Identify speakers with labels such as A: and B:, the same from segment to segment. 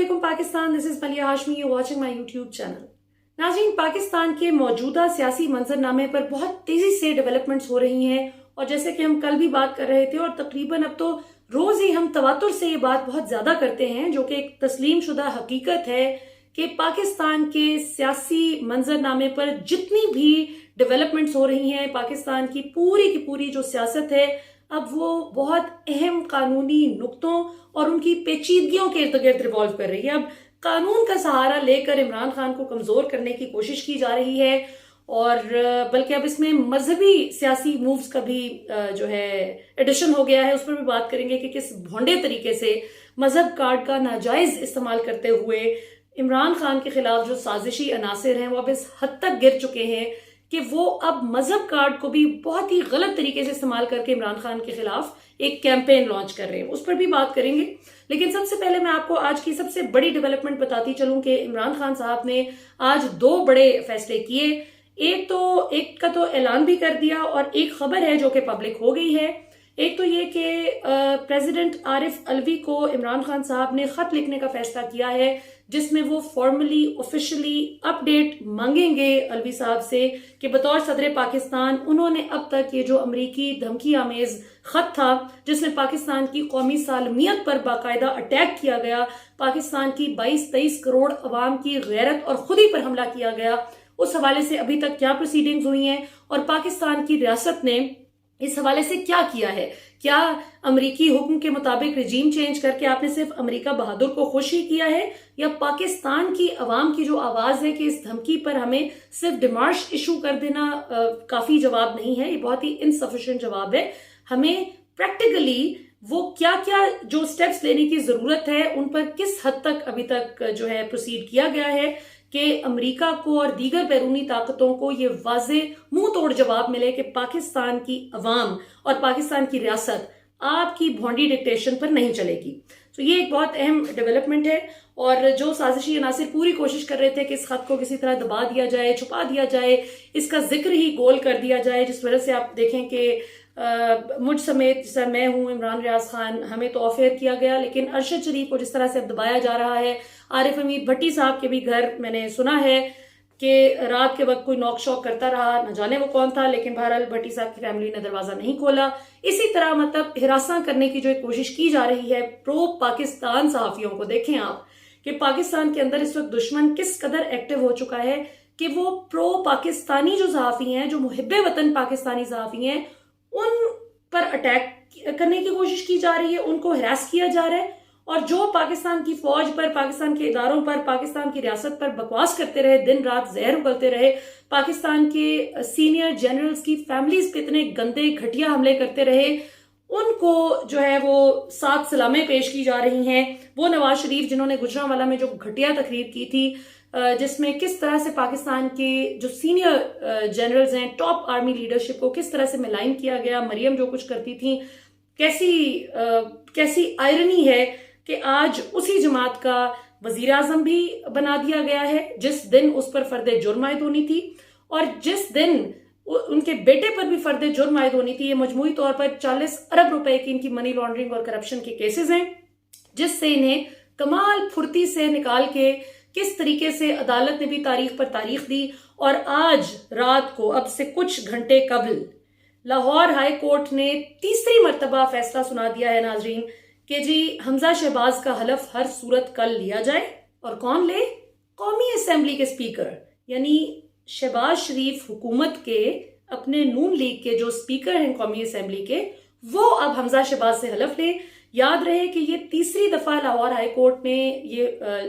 A: अस्सलामुअलैकुम Pakistan, this is मलिया Hashmi, you watching my YouTube channel. नाज़रीन, पाकिस्तान के मौजूदा सियासी मंजरनामे पर बहुत तेजी से डेवलपमेंट्स हो रही हैं और जैसे कि हम कल भी बात कर रहे थे और तकरीबन अब तो रोज ही हम तवातुर से ये बात बहुत ज्यादा करते हैं, जो कि एक तस्लीम शुदा हकीकत है कि पाकिस्तान के सियासी मंजरनामे पर जितनी भी डेवलपमेंट्स हो रही हैं, पाकिस्तान की पूरी जो सियासत है अब वो बहुत अहम कानूनी नुक्तों और उनकी पेचीदगियों के इर्द गिर्द रिवॉल्व कर रही है। अब कानून का सहारा लेकर इमरान खान को कमजोर करने की कोशिश की जा रही है और बल्कि अब इसमें मजहबी सियासी मूव्स का भी जो है एडिशन हो गया है। उस पर भी बात करेंगे कि किस भोंडे तरीके से मजहब कार्ड का नाजायज इस्तेमाल करते हुए इमरान खान के खिलाफ जो साजिशी अनासिर हैं वो अब इस हद तक गिर चुके हैं कि वो अब मजहब कार्ड को भी बहुत ही गलत तरीके से इस्तेमाल करके इमरान खान के खिलाफ एक कैंपेन लॉन्च कर रहे हैं। उस पर भी बात करेंगे, लेकिन सबसे पहले मैं आपको आज की सबसे बड़ी डेवलपमेंट बताती चलूं कि इमरान खान साहब ने आज दो बड़े फैसले किए। एक का तो ऐलान भी कर दिया और एक खबर है जो कि पब्लिक हो गई है। एक तो ये कि प्रेसिडेंट आरिफ अलवी को इमरान खान साहब ने खत लिखने का फैसला किया है जिसमें वो फॉर्मली ऑफिशियली अपडेट मांगेंगे अलवी साहब से कि बतौर सदर पाकिस्तान उन्होंने अब तक ये जो अमरीकी धमकी आमेज खत था जिसमें पाकिस्तान की कौमी सालमियत पर बाकायदा अटैक किया गया, पाकिस्तान की 22-23 करोड़ अवाम की गैरत और खुदी पर हमला किया गया, उस हवाले से अभी तक क्या प्रोसीडिंग्स हुई हैं और पाकिस्तान की रियासत ने इस हवाले से क्या किया है। क्या अमरीकी हुक्म के मुताबिक रिजीम चेंज करके आपने सिर्फ अमरीका बहादुर को खुश ही किया है या पाकिस्तान की अवाम की जो आवाज है कि इस धमकी पर हमें सिर्फ डिमार्श इशू कर देना काफी जवाब नहीं है, ये बहुत ही इनसफिशिएंट जवाब है। हमें प्रैक्टिकली वो क्या क्या जो स्टेप्स लेने की जरूरत है उन पर किस हद तक अभी तक जो है प्रोसीड किया गया है कि अमेरिका को और दीगर बैरूनी ताकतों को ये वाजे मुंह तोड़ जवाब मिले कि पाकिस्तान की अवाम और पाकिस्तान की रियासत आपकी भोंडी डिक्टेशन पर नहीं चलेगी। तो ये एक बहुत अहम डेवलपमेंट है और जो साजिशी अनासिर पूरी कोशिश कर रहे थे कि इस खत को किसी तरह दबा दिया जाए, छुपा दिया जाए, इसका जिक्र ही गोल कर दिया जाए, जिस वजह से आप देखें कि मुझ समेत जैसा मैं हूं, इमरान रियाज खान, हमें तो ऑफेयर किया गया, लेकिन अरशद शरीफ को जिस तरह से अब दबाया जा रहा है। आरिफ हमीद भट्टी साहब के भी घर मैंने सुना है कि रात के वक्त कोई नॉक शॉक करता रहा, न जाने वो कौन था, लेकिन बहरहाल भट्टी साहब की फैमिली ने दरवाजा नहीं खोला। इसी तरह मतलब हिरासा करने की जो एक कोशिश की जा रही है प्रो पाकिस्तान सहाफियों को, देखें आप कि पाकिस्तान के अंदर इस वक्त दुश्मन किस कदर एक्टिव हो चुका है कि वो प्रो पाकिस्तानी जो सहाफी हैं, जो मुहिब्बे वतन पाकिस्तानी सहाफी हैं, उन पर अटैक करने की कोशिश की जा रही है, उनको हरास किया जा रहा है और जो पाकिस्तान की फौज पर, पाकिस्तान के इदारों पर, पाकिस्तान की रियासत पर बकवास करते रहे, दिन रात जहर उगलते रहे, पाकिस्तान के सीनियर जनरल्स की फैमिलीज पे इतने गंदे घटिया हमले करते रहे, उनको जो है वो 7 सलामें पेश की जा रही हैं। वो नवाज शरीफ जिन्होंने गुजरांवाला में जो घटिया तकरीर की थी जिसमें किस तरह से पाकिस्तान के जो सीनियर जनरल्स हैं, टॉप आर्मी लीडरशिप को किस तरह से मिलाइन किया गया, मरियम जो कुछ करती थी, कैसी आयरनी है कि आज उसी जमात का वजीर आजम भी बना दिया गया है जिस दिन उस पर फर्दे जुर्म आयद होनी थी और जिस दिन उनके बेटे पर भी फर्दे जुर्म आयद होनी थी। ये मजमूई तौर पर 40 अरब रुपए की इनकी मनी लॉन्ड्रिंग और करप्शन के केसेस हैं जिससे इन्हें कमाल फुर्ती से निकाल के किस तरीके से अदालत ने भी तारीख पर तारीख दी। और आज रात को अब से कुछ घंटे कबल लाहौर हाई कोर्ट ने तीसरी मर्तबा फैसला सुना दिया है नाजरीन कि जी हमजा शहबाज का हलफ हर सूरत कल लिया जाए। और कौन ले? कौमी असेंबली के स्पीकर यानी शहबाज शरीफ हुकूमत के अपने नून लीग के जो स्पीकर हैं कौमी असेंबली के, वो अब हमजा शहबाज से हलफ ले। याद रहे कि ये तीसरी दफा लाहौर हाई कोर्ट ने ये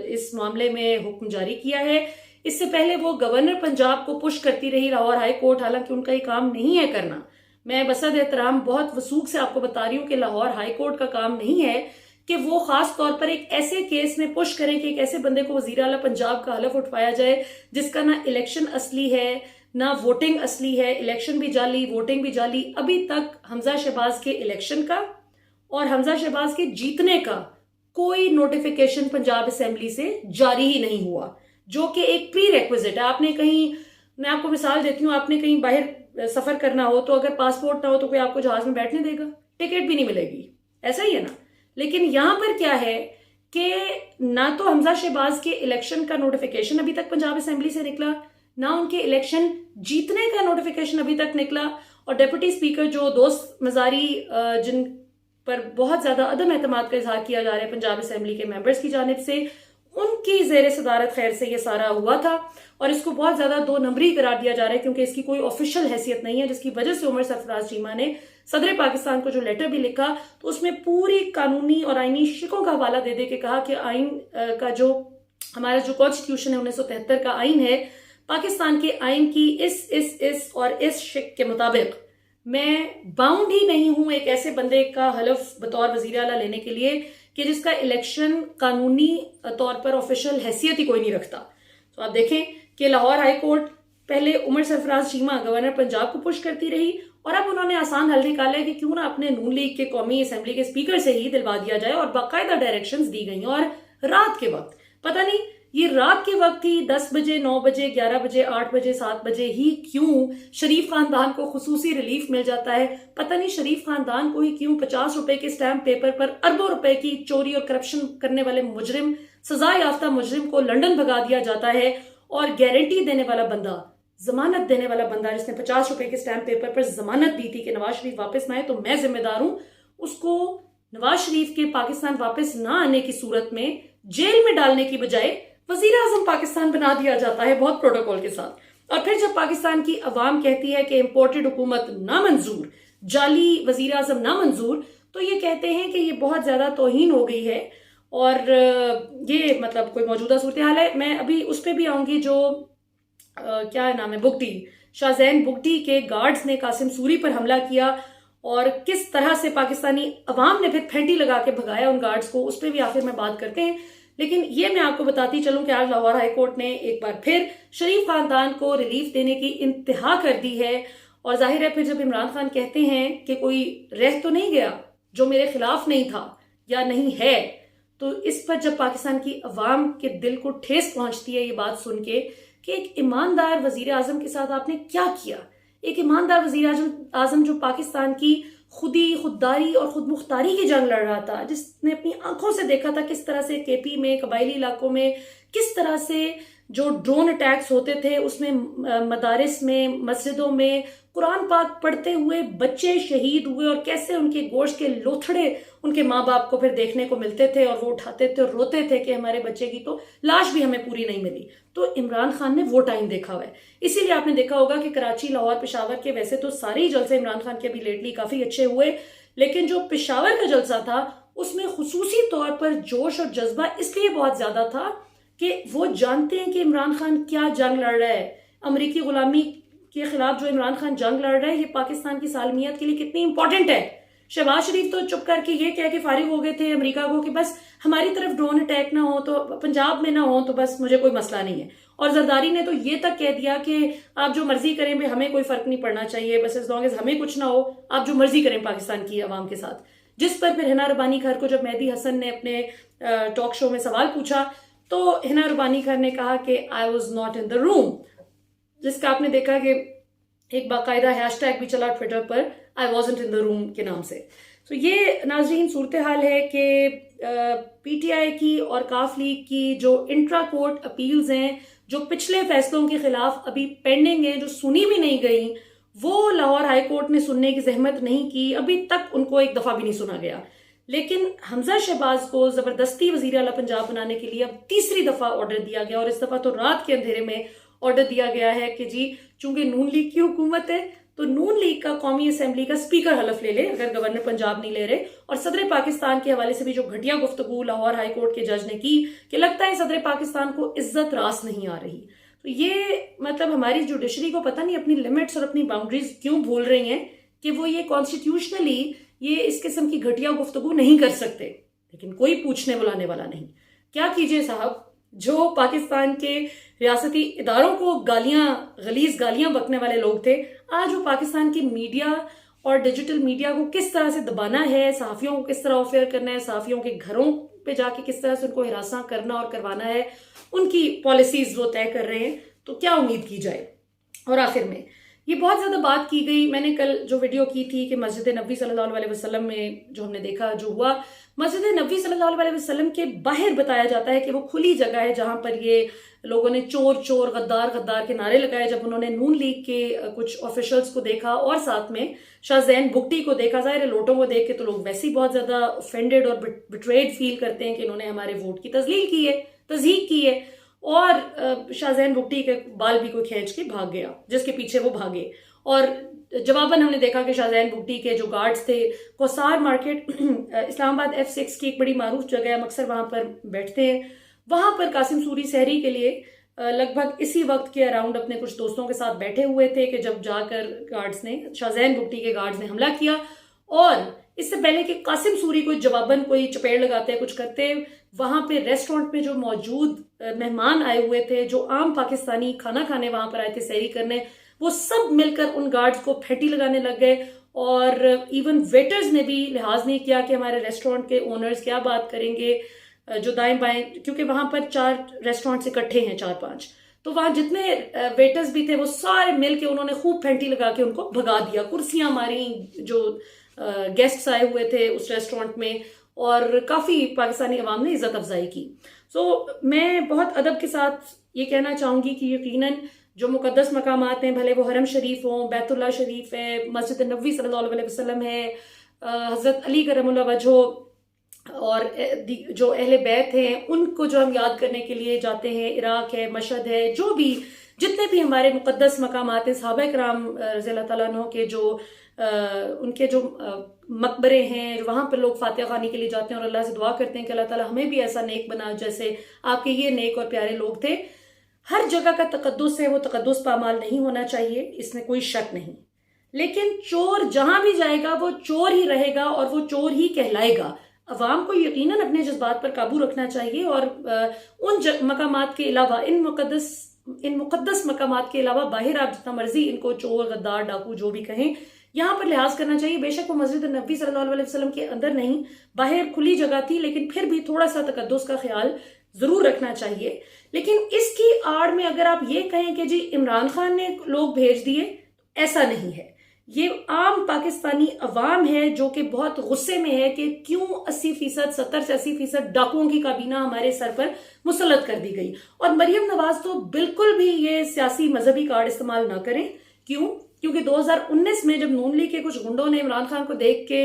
A: इस मामले में हुक्म जारी किया है। इससे पहले वो गवर्नर पंजाब को पुश करती रही लाहौर हाई कोर्ट, हालांकि उनका ये काम नहीं है करना। मैं बसद एहतराम बहुत वसूख से आपको बता रही हूँ कि लाहौर हाई कोर्ट का काम नहीं है कि वो खास तौर पर एक ऐसे केस में पुश करें कि एक ऐसे बंदे को वजीर आला पंजाब का हलफ उठवाया जाए जिसका ना इलेक्शन असली है ना वोटिंग असली है, इलेक्शन भी जाली, वोटिंग भी जाली। अभी तक हमजा शहबाज के इलेक्शन का और हमजा शहबाज के जीतने का कोई नोटिफिकेशन पंजाब असेंबली से जारी ही नहीं हुआ, जो कि एक प्री रेक्विजिट है। आपने कहीं, मैं आपको मिसाल देती हूँ, आपने कहीं बाहर सफर करना हो तो अगर पासपोर्ट ना हो तो कोई आपको जहाज में बैठने देगा? टिकट भी नहीं मिलेगी, ऐसा ही है ना। लेकिन यहां पर क्या है कि ना तो हमजा शहबाज के इलेक्शन का नोटिफिकेशन अभी तक पंजाब असेंबली से निकला, ना उनके इलेक्शन जीतने का नोटिफिकेशन अभी तक निकला, और डिप्टी स्पीकर जो दोस्त मजारी जिन पर बहुत ज्यादा अदम एतमाद का इजहार किया जा रहा है पंजाब असेंबली के मेंबर्स की जानिब से, उनकी जेर सदारत खैर से ये सारा हुआ था। और इसको बहुत ज्यादा 2 नंबरी करार दिया जा रहा है क्योंकि इसकी कोई ऑफिशियल हैसियत नहीं है, जिसकी वजह से उमर सरफराज चीमा ने सदर पाकिस्तान को जो लेटर भी लिखा तो उसमें पूरी कानूनी और आईनी शिकों का हवाला दे दे के कहा कि आइन का जो हमारा जो कॉन्स्टिट्यूशन है 1973 का आइन है, पाकिस्तान के आइन की इस और इस शिक के मुताबिक मैं बाउंड ही नहीं हूं एक ऐसे बंदे का हलफ बतौर वजीर आला लेने के लिए कि जिसका इलेक्शन कानूनी तौर पर ऑफिशियल हैसियत ही कोई नहीं रखता। तो आप देखें कि लाहौर हाई कोर्ट पहले उमर सरफराज चीमा गवर्नर पंजाब को पुश करती रही, और अब उन्होंने आसान हल निकाला है कि क्यों ना अपने नून लीग के कौमी असेंबली के स्पीकर से ही दिलवा दिया जाए, और बाकायदा डायरेक्शंस दी गई। और रात के वक्त, पता नहीं ये रात के वक्त ही 10 बजे, 9 बजे, 11 बजे, 8 बजे, 7 बजे ही क्यों शरीफ खानदान को खुसूसी रिलीफ मिल जाता है। पता नहीं शरीफ खानदान को ही क्यों 50 रुपए के स्टैंप पेपर पर अरबों रुपए की चोरी और करप्शन करने वाले मुजरिम, सजा याफ्ता मुजरिम को लंदन भगा दिया जाता है, और गारंटी देने वाला बंदा, जमानत देने वाला बंदा जिसने 50 रुपए के स्टैंप पेपर पर जमानत दी थी कि नवाज शरीफ वापस ना आए तो मैं जिम्मेदार हूं, उसको नवाज शरीफ के पाकिस्तान वापस ना आने की सूरत में जेल में डालने की बजाय वजीर आजम पाकिस्तान बना दिया जाता है बहुत प्रोटोकॉल के साथ। और फिर जब पाकिस्तान की अवाम कहती है कि इम्पोर्टेड हुकूमत नामंजूर, जाली वजीर आजम नामंजूर, तो ये कहते हैं कि ये बहुत ज्यादा तौहीन हो गई है, और ये मतलब कोई मौजूदा सूरत हाल है। मैं अभी उस पर भी आऊंगी जो क्या नाम है, बुगटी, शाहजैन बुगटी के गार्ड्स ने कासिम सूरी पर हमला किया और किस तरह से पाकिस्तानी अवाम ने फिर फेंटी लगा के भगाया उन गार्ड्स को, उस पर भी आखिर में बात करते हैं। लेकिन ये मैं आपको बताती चलूं कि आज लाहौर हाई कोर्ट ने एक बार फिर शरीफ खानदान को रिलीफ देने की इंतहा कर दी है। और जाहिर है फिर जब इमरान खान कहते हैं कि कोई रह तो नहीं गया जो मेरे खिलाफ नहीं था या नहीं है, तो इस पर जब पाकिस्तान की अवाम के दिल को ठेस पहुंचती है ये बात सुन के कि एक ईमानदार वजीर आजम के साथ आपने क्या किया, एक ईमानदार वजीर आजम जो पाकिस्तान की खुददारी और खुद मुख्तारी की जंग लड़ रहा था, जिसने अपनी आंखों से देखा था किस तरह से केपी में, कबायली इलाकों में किस तरह से जो ड्रोन अटैक्स होते थे, उसमें मदारिस में, मस्जिदों में कुरान पाक पढ़ते हुए बच्चे शहीद हुए, और कैसे उनके गोश्त के लोथड़े उनके माँ बाप को फिर देखने को मिलते थे, और वो उठाते थे और रोते थे कि हमारे बच्चे की तो लाश भी हमें पूरी नहीं मिली। तो इमरान खान ने वो टाइम देखा हुआ है। इसीलिए आपने देखा होगा कि कराची, लाहौर, पेशावर के वैसे तो सारे ही जलसे इमरान खान के अभी लेटली काफी अच्छे हुए, लेकिन जो पेशावर का जलसा था उसमें खुसूसी तौर पर जोश और जज्बा इसलिए बहुत ज्यादा था कि वो जानते हैं कि इमरान खान क्या जंग लड़ रहा है। अमरीकी गुलामी के खिलाफ जो इमरान खान जंग लड़ रहा है, ये पाकिस्तान की सालमियत के लिए कितनी इंपॉर्टेंट है। शहबाज शरीफ तो चुप करके ये कह के फारिग हो गए थे अमेरिका को कि बस हमारी तरफ ड्रोन अटैक ना हो, तो पंजाब में ना हो, तो बस मुझे कोई मसला नहीं है। और जरदारी ने तो ये तक कह दिया कि आप जो मर्जी करें भाई, हमें कोई फर्क नहीं पड़ना चाहिए, बस एज लॉन्ग एज हमें कुछ ना हो, आप जो मर्जी करें पाकिस्तान की अवाम के साथ। जिस पर फिर हिना रबानी खैर को जब मेहदी हसन ने अपने टॉक शो में सवाल पूछा तो हिना रबानी खैर ने कहा कि I was not in the room, जिसका आपने देखा कि एक बाकायदा हैशटैग भी चला ट्विटर पर, आई वॉजंट इन द रूम के नाम से। तो ये नाजरीन सूरत हाल है कि पीटीआई की और काफ लीग की जो इंट्रा कोर्ट अपील्स हैं, जो पिछले फैसलों के खिलाफ अभी पेंडिंग हैं, जो सुनी भी नहीं गई, वो लाहौर हाई कोर्ट ने सुनने की जहमत नहीं की, अभी तक उनको एक दफा भी नहीं सुना गया। लेकिन हमजा शहबाज को जबरदस्ती वजीर आला पंजाब बनाने के लिए अब तीसरी दफा ऑर्डर दिया गया, और इस दफा तो रात के अंधेरे में ऑर्डर दिया गया है कि जी चूंकि नून लीग की हुकूमत है तो नून लीग का कौमी असेंबली का स्पीकर हलफ ले ले अगर गवर्नर पंजाब नहीं ले रहे। और सदर पाकिस्तान के हवाले से भी जो घटिया गुफ्तगू लाहौर हाई कोर्ट के जज ने की कि लगता है सदर पाकिस्तान को इज्जत रास नहीं आ रही। तो ये मतलब हमारी जुडिशरी को पता नहीं अपनी लिमिट्स और अपनी बाउंड्रीज क्यों भूल रही हैं कि वो ये कॉन्स्टिट्यूशनली ये इस किस्म की घटिया गुफ्तगू नहीं कर सकते, लेकिन कोई पूछने बुलाने वाला नहीं। क्या कीजिए साहब, जो पाकिस्तान के रियासती इदारों को गलीज गालियां बकने वाले लोग थे, आज वो पाकिस्तान की मीडिया और डिजिटल मीडिया को किस तरह से दबाना है, सहाफियों को किस तरह ऑफेयर करना है, सहाफियों के घरों पे जाके किस तरह से उनको हिरासा करना और करवाना है, उनकी पॉलिसीज वो तय कर रहे हैं। तो क्या उम्मीद की जाए। और आखिर में ये बहुत ज़्यादा बात की गई। मैंने कल जो वीडियो की थी कि मस्जिद नबी सल्लल्लाहु अलैहि वसल्लम में जो हमने देखा जो हुआ, मस्जिद नबी सल्लल्लाहु अलैहि वसल्लम के बाहर बताया जाता है कि वो खुली जगह है जहां पर ये लोगों ने चोर चोर गद्दार गद्दार के नारे लगाए जब उन्होंने नून लीग के कुछ ऑफिशियल्स को देखा और साथ में शाहजैन बुगटी को देखा। जाहिर है लोटों को देख के तो लोग वैसे ही बहुत ज्यादा ऑफेंडेड और बिट्रेड फील करते हैं कि इन्होंने हमारे वोट की तज़हीक की है और शाहजैन बुगटी के बाल भी कोई खींच के भाग गया जिसके पीछे वो भागे। और जवाबन हमने देखा कि शाहजैन बुगटी के जो गार्ड्स थे कौसार मार्केट इस्लामाबाद F6 की एक बड़ी मारूफ जगह है, हम अक्सर वहां पर बैठते हैं। वहां पर कासिम सूरी सहरी के लिए लगभग इसी वक्त के अराउंड अपने कुछ दोस्तों के साथ बैठे हुए थे कि जब जाकर गार्ड्स ने शाहजैन बुगटी के गार्ड्स ने हमला किया। और इससे पहले कि कासिम सूरी को जवाबन कोई चपेड़ लगाते कुछ करते, वहां पे रेस्टोरेंट में जो मौजूद मेहमान आए हुए थे, जो आम पाकिस्तानी खाना खाने वहां पर आए थे सहरी करने, वो सब मिलकर उन गार्ड्स को फेंटी लगाने लग गए। और इवन वेटर्स ने भी लिहाज नहीं किया कि हमारे रेस्टोरेंट के ओनर्स क्या बात करेंगे, जो दाएं बाएं, क्योंकि वहां पर 4 रेस्टोरेंट्स इकट्ठे हैं 4-5, तो वहां जितने वेटर्स भी थे वो सारे मिलके उन्होंने खूब फेंटी लगा के उनको भगा दिया, कुर्सियां मारी जो गेस्ट्स आए हुए थे उस रेस्टोरेंट में, और काफी पाकिस्तानी अवाम ने इज्जत अफजाई की। मैं बहुत अदब के साथ ये कहना चाहूंगी कि यकीनन जो मुकद्दस मकामात हैं, भले वो हरम शरीफ हों, बैतुल्ला शरीफ है, मस्जिद नबी सल्लल्लाहु अलैहि वसल्लम है, हजरत अली करमुल्लाह वजह और जो अहले बैत हैं उनको जो हम याद करने के लिए जाते हैं, इराक है, मशहद है, जो भी जितने भी हमारे मुकद्दस मकामात हैं, सहाबा किराम रज़ी अल्लाह तआला अन्हुम के जो उनके जो मकबरे हैं, वहां पर लोग फातिहा खानी के लिए जाते हैं और अल्लाह से दुआ करते हैं कि अल्लाह ताला हमें भी ऐसा नेक बना जैसे आपके ये नेक और प्यारे लोग थे। हर जगह का तकद्दुस है, वो तकद्दुस पामाल नहीं होना चाहिए, इसमें कोई शक नहीं, लेकिन चोर जहां भी जाएगा वो चोर ही रहेगा और वो चोर ही कहलाएगा। अवाम को यकीनन अपने जज्बात पर काबू रखना चाहिए और उन मकामात के अलावा इन मुकद्दस मकामात के अलावा बाहर आप जितना मर्जी इनको चोर गद्दार डाकू जो भी कहें, यहाँ पर लिहाज करना चाहिए। बेशक वो मस्जिद नबी सल्लल्लाहु अलैहि वसल्लम के अंदर नहीं, बाहर खुली जगह थी, लेकिन फिर भी थोड़ा सा तकद्दुस का ख्याल जरूर रखना चाहिए। लेकिन इसकी आड़ में अगर आप ये कहें कि जी इमरान खान ने लोग भेज दिए, ऐसा नहीं है। ये आम पाकिस्तानी अवाम है जो कि बहुत गुस्से में है कि क्यों 80%, 70 से 80% डाकुओं की काबीना हमारे सर पर मुसल्लत कर दी गई। और मरियम नवाज तो बिल्कुल भी ये सियासी मजहबी कार्ड इस्तेमाल ना करें। क्यों? क्योंकि 2019 में जब नून लीग के कुछ गुंडों ने इमरान खान को देख के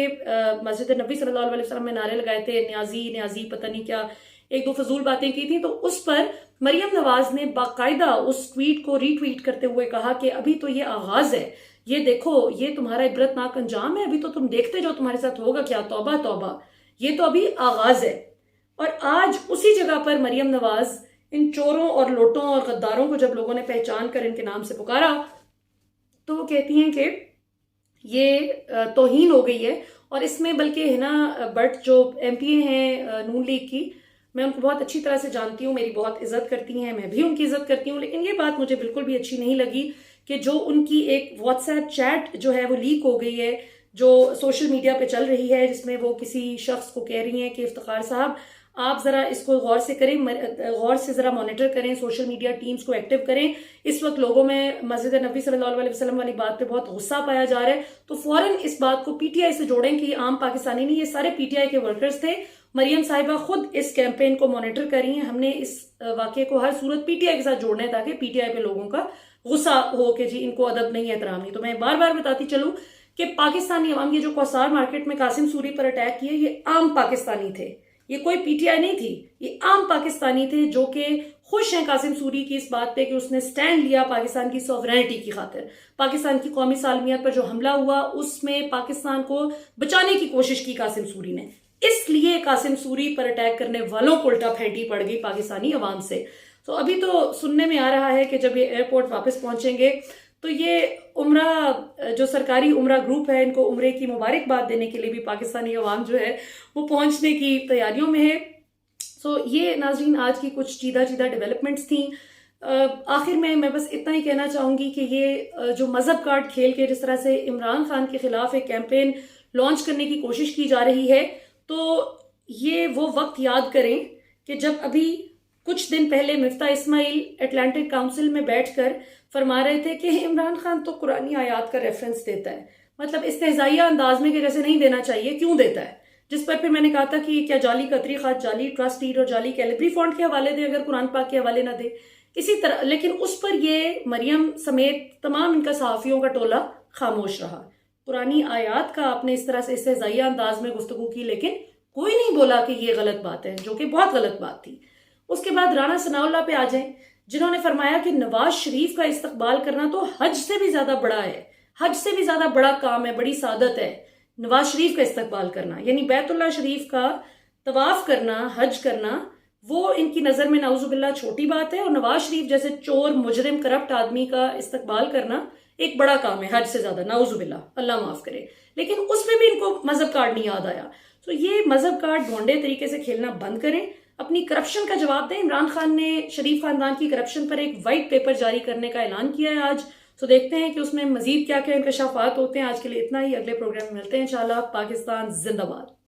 A: मस्जिद नबी सल्लल्लाहु अलैहि वसल्लम में नारे लगाए थे, न्याजी न्याजी पता नहीं क्या एक दो फजूल बातें की थी, तो उस पर मरियम नवाज ने बाकायदा उस ट्वीट को रीट्वीट करते हुए कहा कि अभी तो ये आगाज है, ये देखो ये तुम्हारा इबरतनाक अंजाम है, अभी तो तुम देखते जाओ तुम्हारे साथ होगा क्या, तौबा तौबा, ये तो अभी आगाज है। और आज उसी जगह पर मरियम नवाज इन चोरों और लोटों और गद्दारों को जब लोगों ने पहचान कर इनके नाम से पुकारा तो वो कहती हैं कि ये तौहीन हो गई है। और इसमें बल्कि हिना भट्ट जो MP हैं नून लीग की, मैं उनको बहुत अच्छी तरह से जानती हूँ, मेरी बहुत इज्जत करती हैं, मैं भी उनकी इज्जत करती हूँ, लेकिन ये बात मुझे बिल्कुल भी अच्छी नहीं लगी कि जो उनकी एक व्हाट्सएप चैट जो है वो लीक हो गई है, जो सोशल मीडिया पे चल रही है, जिसमें वो किसी शख्स को कह रही हैं कि इफ्तिखार साहब आप जरा इसको गौर से करें, गौर से जरा मॉनिटर करें, सोशल मीडिया टीम्स को एक्टिव करें। इस वक्त लोगों में मस्जिद नबी सल्लल्लाहु अलैहि वसल्लम वाली बात पे बहुत गुस्सा पाया जा रहा है, तो फौरन इस बात को PTI से जोड़ें कि आम पाकिस्तानी नहीं, ये सारे PTI के वर्कर्स थे। मरियम साहिबा खुद इस कैंपेन को मॉनिटर कर रही हैं। हमने इस वाकये को हर सूरत PTI के साथ जोड़ना है ताकि PTI पे लोगों का गुस्सा हो कि जी इनको अदब नहीं, एहतराम नहीं। तो मैं बार बार बताती चलूं कि पाकिस्तानी अवाम, ये जो कौसार मार्केट में कासिम सूरी पर अटैक किए, ये आम पाकिस्तानी थे, ये कोई PTI नहीं थी, ये आम पाकिस्तानी थे जो कि खुश हैं कासिम सूरी की इस बात पे कि उसने स्टैंड लिया पाकिस्तान की सॉवरेनिटी की खातिर। पाकिस्तान की कौमी सालमियत पर जो हमला हुआ उसमें पाकिस्तान को बचाने की कोशिश की कासिम सूरी ने, इसलिए कासिम सूरी पर अटैक करने वालों को उल्टा फेंटी पड़ गई पाकिस्तानी अवाम से। तो अभी तो सुनने में आ रहा है कि जब ये एयरपोर्ट वापस पहुंचेंगे तो ये उम्रा जो सरकारी उम्रा ग्रुप है, इनको उम्रे की मुबारकबाद देने के लिए भी पाकिस्तानी अवाम जो है वो पहुंचने की तैयारियों में है। ये नाजरीन आज की कुछ चीदा डेवलपमेंट्स थी। आखिर में मैं बस इतना ही कहना चाहूंगी कि ये जो मजहब कार्ड खेल के जिस तरह से इमरान खान के खिलाफ एक कैंपेन लॉन्च करने की कोशिश की जा रही है, तो ये वो वक्त याद करें कि जब अभी कुछ दिन पहले मिफ्ता इस्माइल अटलांटिक काउंसिल में बैठकर फरमा रहे थे कि इमरान खान तो कुरानी आयात का रेफरेंस देता है, मतलब इस्तेहज़ाइया अंदाज में कि जैसे नहीं देना चाहिए, क्यों देता है। जिस पर फिर मैंने कहा था कि क्या जाली कतरी खात, जाली ट्रस्ट डीड और जाली कैलिब्री फॉन्ट के हवाले दे अगर कुरान पाक के हवाले ना दे इसी तरह। लेकिन उस पर ये मरियम समेत तमाम इनका सहाफ़ियों का टोला खामोश रहा। पुरानी आयात का आपने इस तरह से इस्तेहज़ाइया अंदाज में गुफ्तगू की, लेकिन कोई नहीं बोला कि ये गलत बात है, जो कि बहुत गलत बात थी। उसके बाद राना सनाउल्लाह पे आ जाएं, जिन्होंने फरमाया कि नवाज शरीफ का इस्तकबाल करना तो हज से भी ज्यादा बड़ा है, हज से भी ज्यादा बड़ा काम है, बड़ी सादत है नवाज शरीफ का इस्तकबाल करना, यानी बैतुल्लाह शरीफ का तवाफ करना, हज करना, वो इनकी नजर में नाउजुबिल्लाह छोटी बात है। और नवाज शरीफ जैसे चोर, मुजरिम, करप्ट आदमी का इस्तकबाल करना एक बड़ा काम है हज से ज्यादा, नाउजुबिल्लाह, अल्लाह माफ करे। लेकिन उसमें भी इनको मजहब कार्ड नहीं याद आया। तो ये मजहब कार्ड ढोंडे तरीके से खेलना बंद करें, अपनी करप्शन का जवाब दें। इमरान खान ने शरीफ खानदान की करप्शन पर एक वाइट पेपर जारी करने का ऐलान किया है आज, तो देखते हैं कि उसमें मजीद क्या क्या इंकशाफात होते हैं। आज के लिए इतना ही, अगले प्रोग्राम में मिलते हैं इंशाल्लाह। पाकिस्तान जिंदाबाद।